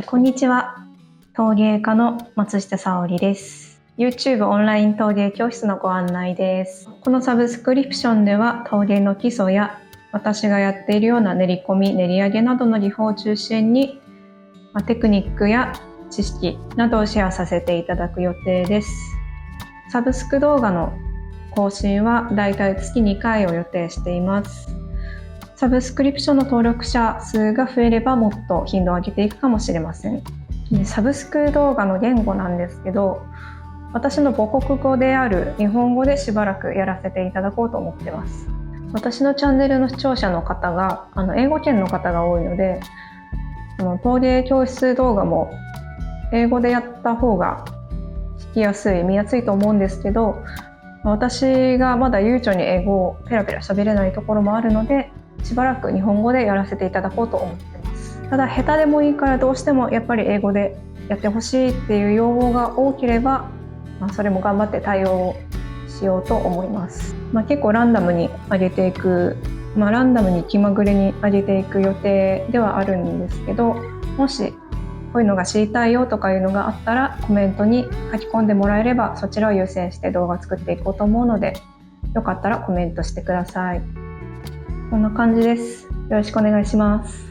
こんにちは。陶芸家の松下沙織です。YouTube オンライン陶芸教室のご案内です。このサブスクリプションでは陶芸の基礎や私がやっているような練り込み、練り上げなどの技法を中心にテクニックや知識などをシェアさせていただく予定です。サブスク動画の更新はだいたい月2回を予定しています。サブスクリプションの登録者数が増えればもっと頻度を上げていくかもしれません。サブスク動画の言語なんですけど、私の母国語である日本語でしばらくやらせていただこうと思ってます。私のチャンネルの視聴者の方が英語圏の方が多いので、陶芸教室動画も英語でやった方が聞きやすい、見やすいと思うんですけど、私がまだ悠長に英語をペラペラ喋れないところもあるので、しばらく日本語でやらせていただこうと思ってます。ただ下手でもいいからどうしてもやっぱり英語でやってほしいっていう要望が多ければ、それも頑張って対応しようと思います。結構ランダムに上げていく、ランダムに気まぐれに上げていく予定ではあるんですけど、もしこういうのが知りたいよとかいうのがあったらコメントに書き込んでもらえればそちらを優先して動画作っていこうと思うので、よかったらコメントしてください。こんな感じです。よろしくお願いします。